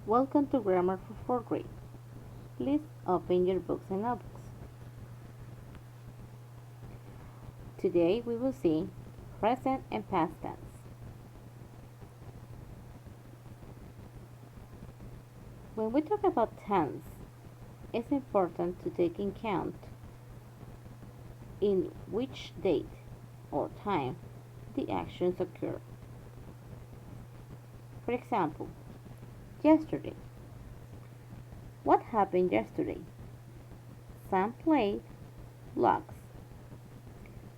Welcome to Grammar for 4th grade. Please open your books and notebooks. Today we will see present and past tense. When we talk about tense, it's important to take in count in which date or time the actions occur. For example, yesterday. What happened yesterday? Sam played blocks.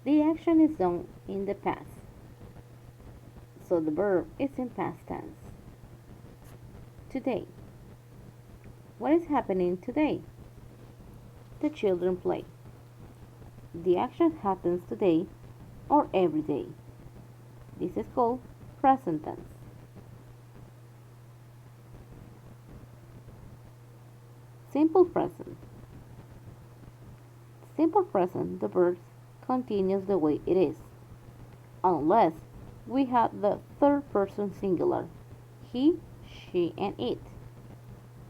The action is done in the past, so the verb is in past tense. Today. What is happening today? The children play. The action happens today or every day. This is called present tense. Simple present. Simple present, the verb continues the way it is, unless we have the third person singular, he, she, and it.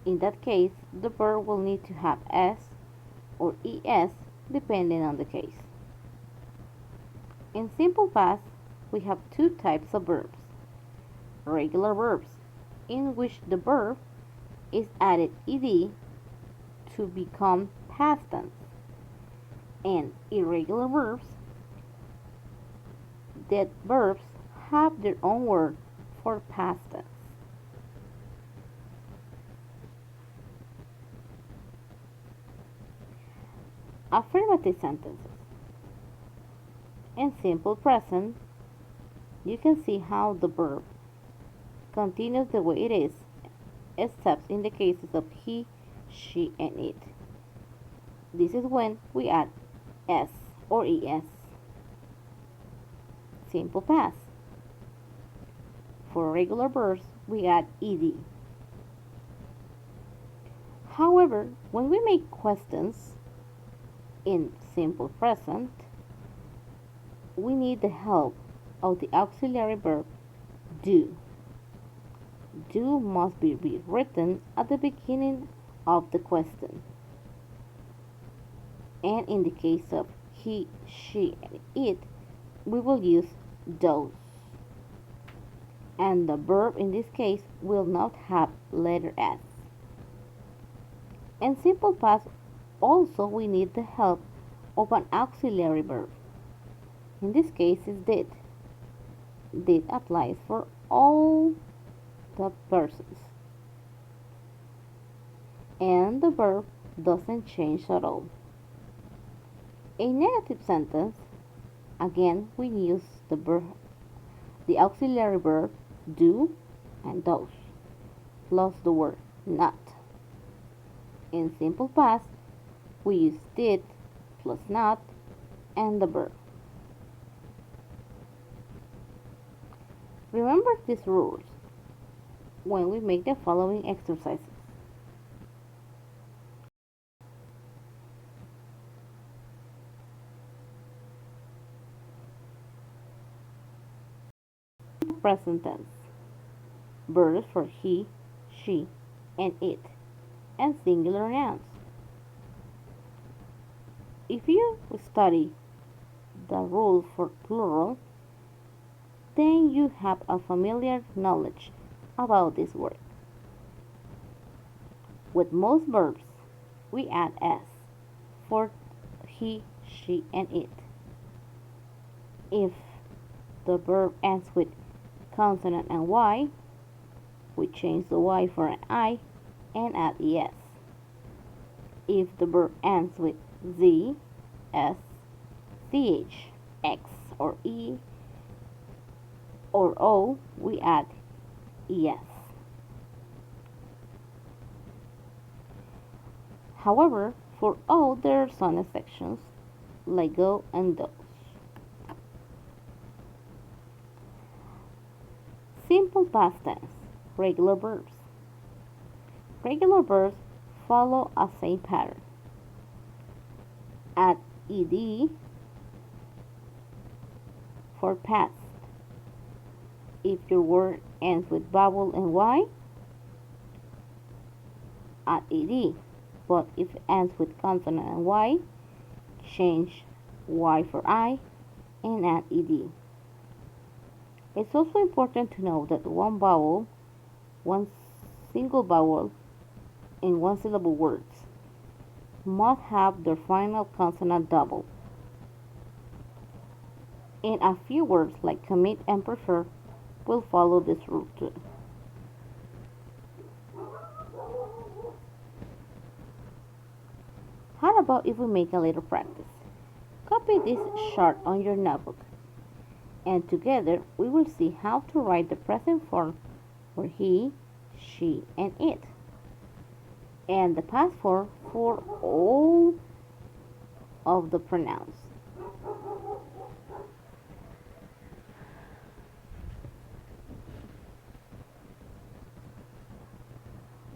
In that case, the verb will need to have s or es depending on the case. In simple past, we have two types of verbs. Regular verbs, in which the verb is added ed to become past tense, and irregular verbs that verbs have their own word for past tense. Affirmative sentences. In simple present, you can see how the verb continues the way it is, except in the cases of he, she, and it. This is when we add s or es. Simple past. For regular verbs, we add ed. However, when we make questions in simple present, we need the help of the auxiliary verb do. Do must be rewritten at the beginning of the question. And in the case of he, she, and it, we will use does. And the verb in this case will not have letter s. In simple past, also we need the help of an auxiliary verb. In this case is did. Did applies for all the persons. And the verb doesn't change at all. A negative sentence, again we use the auxiliary verb do and does, plus the word not. In simple past, we use did plus not and the verb. Remember these rules when we make the following exercises. Present tense. Verbs for he, she, and it, and singular nouns. If you study the rule for plural, then you have a familiar knowledge about this word. With most verbs, we add s for he, she, and it. If the verb ends with consonant and y, we change the y for an I and add es. If the verb ends with z, s, ch, x, or e, or o, we add es. However, for o, there are some exceptions, like go and those. Simple past tense, regular verbs. Regular verbs follow a same pattern. Add ed for past. If your word ends with vowel and y, add ed. But if it ends with consonant and y, change y for I and add ed. It's also important to know that one single vowel in one syllable words must have their final consonant double. And a few words like commit and prefer will follow this rule too. How about if we make a little practice? Copy this chart on your notebook, and together we will see how to write the present form for he, she, and it, and the past form for all of the pronouns.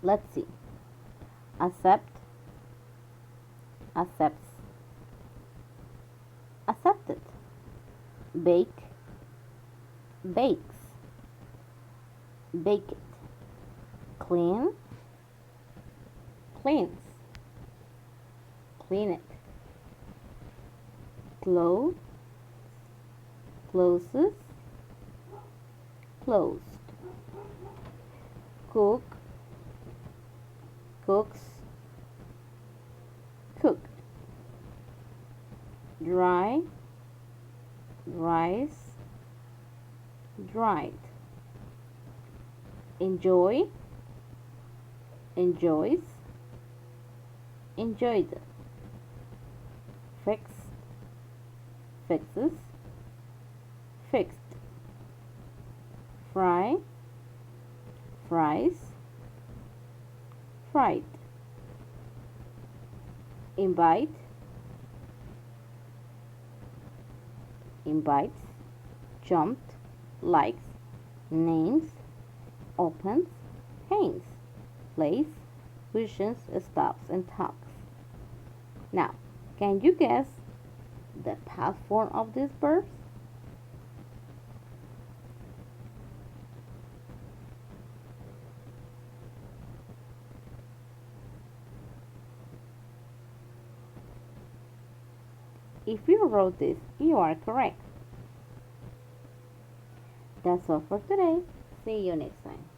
Let's see. Accept, accepts, accepted. Bake, bakes, baked. Clean, cleans, clean it. Close, closes, closed. Cook, cooks, cooked. Dry, dries, dried. Enjoy, enjoys, enjoyed. Fix, fixes, fixed. Fry, fries, fried. Invite, invites. Jumped, likes. Names, opens, hangs. Plays, visions, stops, and talks. Now, can you guess the past form of these verbs? If you wrote this, you are correct. That's all for today. See you next time.